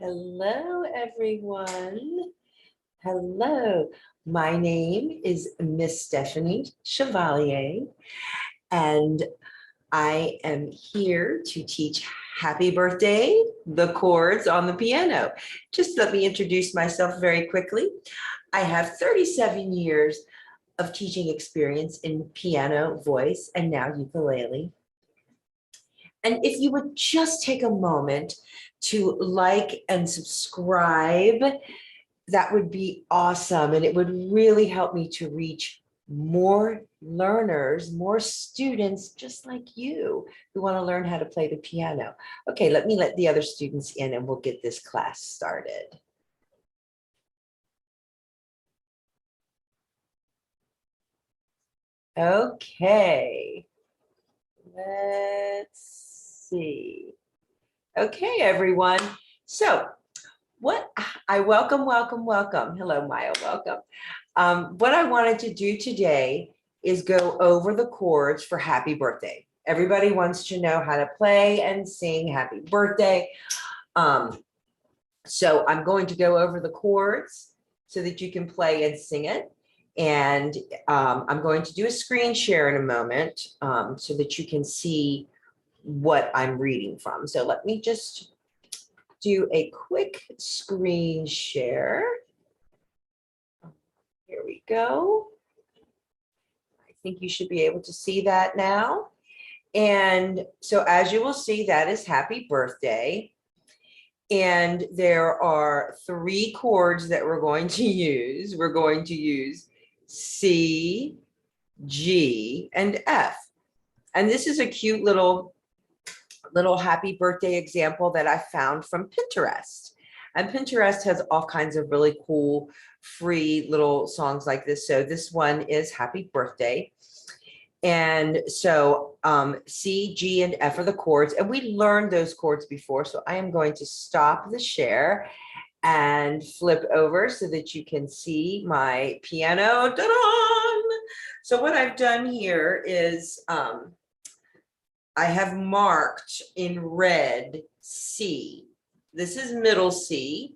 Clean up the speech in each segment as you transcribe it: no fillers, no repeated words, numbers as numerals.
Hello, everyone. Hello. My name is Miss Stephanie Chevalier, and I am here to teach Happy Birthday, the chords on the piano. Just let me introduce myself very quickly. I have 37 years of teaching experience in piano, voice, and now ukulele. And if you would just take a moment to like and subscribe, that would be awesome. And it would really help me to reach more learners, more students just like you who want to learn how to play the piano. Okay, let me let the other students in and we'll get this class started. Okay, let's see. Okay, everyone. So welcome. Hello, Maya, welcome. What I wanted to do today is go over the chords for Happy Birthday. Everybody wants to know how to play and sing Happy Birthday. So I'm going to go over the chords so that you can play and sing it. And I'm going to do a screen share in a moment so that you can see what I'm reading from. So let me just do a quick screen share. Here we go. I think you should be able to see that now. And so as you will see, that is Happy Birthday. And there are 3 chords that we're going to use. We're going to use C, G, and F. And this is a cute little Happy Birthday example that I found from Pinterest. And Pinterest has all kinds of really cool free little songs like this. So this one is Happy Birthday. And so C, G, and F are the chords. And we learned those chords before. So I am going to stop the share and flip over so that you can see my piano. Ta-da! So what I've done here is I have marked in red C. This is middle C,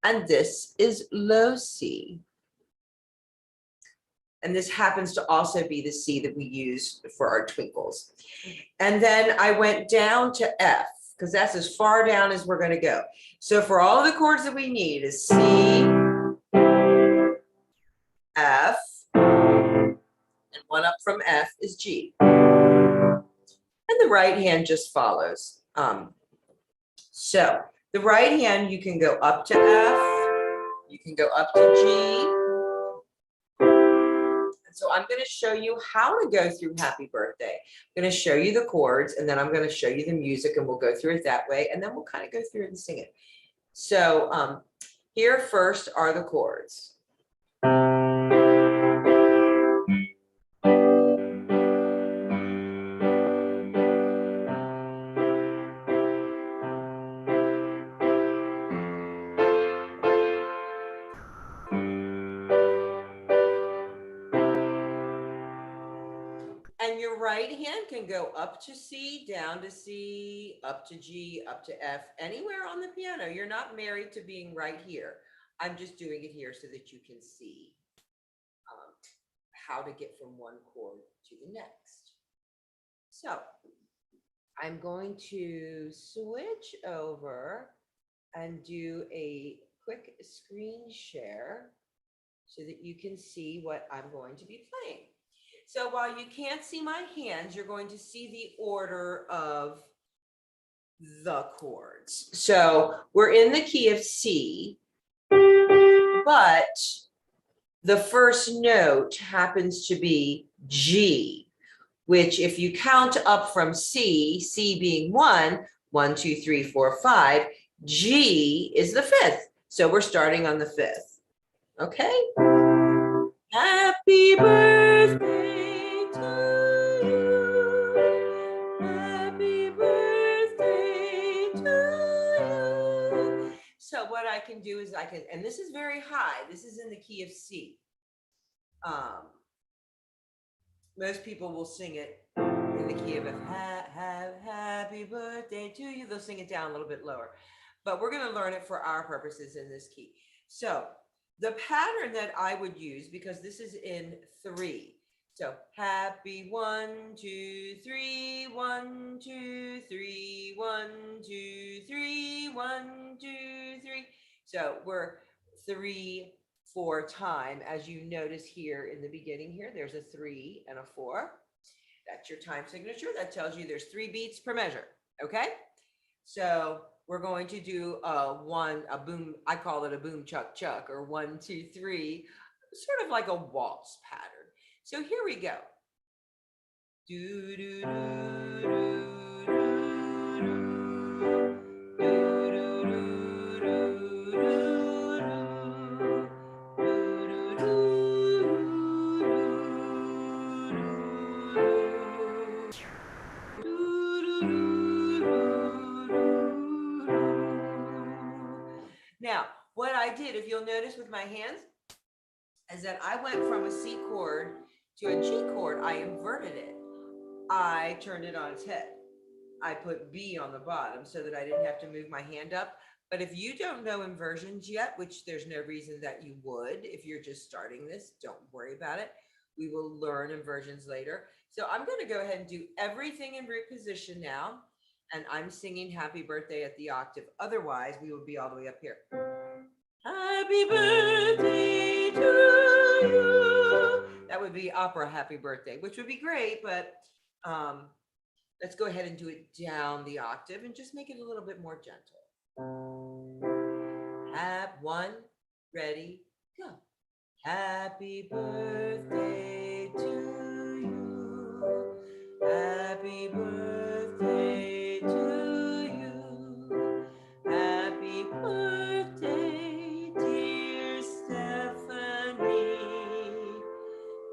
and this is low C. And this happens to also be the C that we use for our twinkles. And then I went down to F, because that's as far down as we're going to go. So for all of the chords that we need is C, F, and one up from F is G. And the right hand just follows. So the right hand, you can go up to F, you can go up to G. And so I'm going to show you how to go through Happy Birthday. I'm going to show you the chords, and then I'm going to show you the music, and we'll go through it that way, and then we'll kind of go through it and sing it. So here first are the chords. And your right hand can go up to C, down to C, up to G, up to F, anywhere on the piano. You're not married to being right here. I'm just doing it here so that you can see how to get from one chord to the next. So I'm going to switch over and do a quick screen share so that you can see what I'm going to be playing. So while you can't see my hands, you're going to see the order of the chords. So we're in the key of C, but the first note happens to be G, which if you count up from C, C being 1, 1, 2, 3, 4, 5, G is the 5th. So we're starting on the 5th. Okay? Happy birthday to you. Happy birthday to you. So what I can do is and this is very high. This is in the key of C. Most people will sing it in the key of F. Happy birthday to you. They'll sing it down a little bit lower. but we're going to learn it for our purposes in this key. So the pattern that I would use, because this is in 3. So happy 1, 2, 3, 1, 2, 3, 1, 2, 3, 1, 2, 3. So we're 3, 4 time. As you notice here in the beginning here, there's a 3 and a 4. That's your time signature. That tells you there's 3 beats per measure. Okay. So we're going to do a boom. I call it a boom chuck chuck, or 1, 2, 3, sort of like a waltz pattern. So here we go. Do, do, do, do, Now, what I did, if you'll notice with my hands, is that I went from a C chord to a G chord. I inverted it. I turned it on its head. I put B on the bottom so that I didn't have to move my hand up. But if you don't know inversions yet, which there's no reason that you would, if you're just starting this, don't worry about it. We will learn inversions later. So I'm going to go ahead and do everything in root position now. And I'm singing happy birthday at the octave. Otherwise, we will be all the way up here. Happy birthday to you. That would be opera happy birthday, which would be great, but let's go ahead and do it down the octave and just make it a little bit more gentle. 1, ready, go. Happy birthday to you. Happy birthday to you. Happy birthday, dear Stephanie.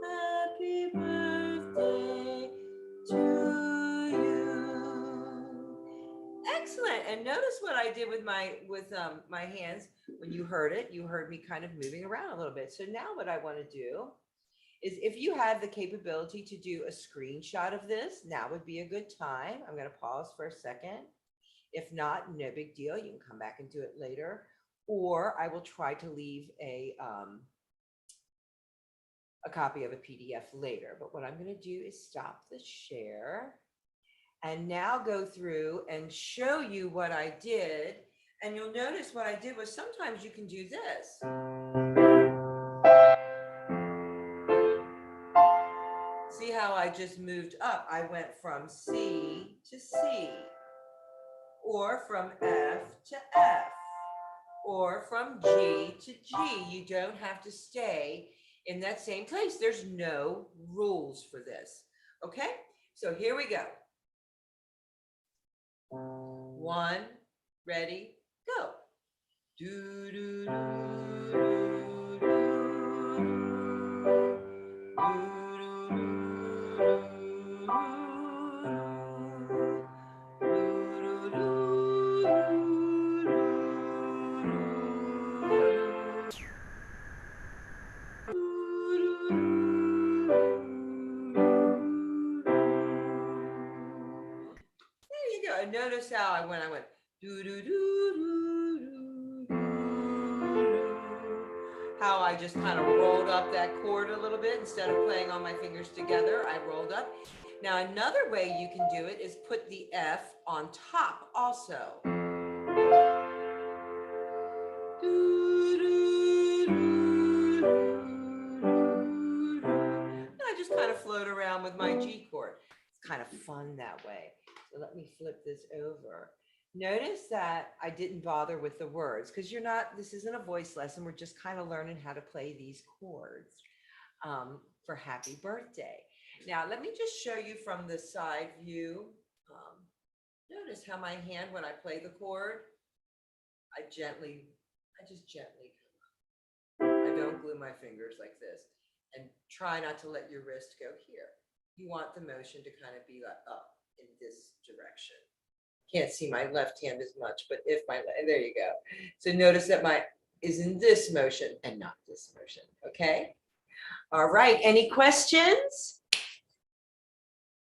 Happy birthday to you. Excellent. And notice what I did with my hands. When you heard it, you heard me kind of moving around a little bit. So now what I want to do is, if you have the capability to do a screenshot of this, now would be a good time. I'm going to pause for a second. If not, no big deal. You can come back and do it later, or I will try to leave a copy of a PDF later. But what I'm going to do is stop the share and now go through and show you what I did. And you'll notice what I did was, sometimes you can do this. See how I just moved up? I went from C to C, or from F to F, or from G to G. You don't have to stay in that same place. There's no rules for this. Okay, so here we go. 1, ready, go. Do, do, do, do, do, notice how I went do do do do do do, how I just kind of rolled up that chord a little bit. Instead of playing all my fingers together, I rolled up. Now another way you can do it is put the F on top also. And I just kind of float around with my G chord. It's kind of fun that way. So let me flip this over. Notice that I didn't bother with the words, because this isn't a voice lesson. We're just kind of learning how to play these chords for happy birthday. Now, let me just show you from the side view. Notice how my hand, when I play the chord, I just gently come up. I don't glue my fingers like this, and try not to let your wrist go here. You want the motion to kind of be like up in this direction. Can't see my left hand as much, but there you go. So notice that my is in this motion and not this motion. Okay. All right. Any questions?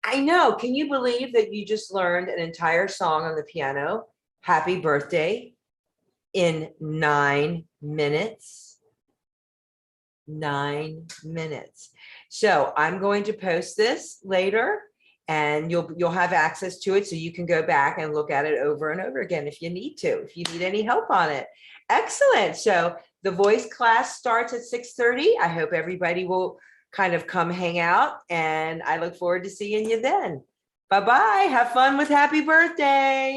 I know. Can you believe that you just learned an entire song on the piano? Happy birthday in 9 minutes. 9 minutes. So I'm going to post this later, and you'll have access to it, so you can go back and look at it over and over again if you need to, if you need any help on it. Excellent. So the voice class starts at 6:30. I hope everybody will kind of come hang out, and I look forward to seeing you then. Bye-bye. Have fun with happy birthday.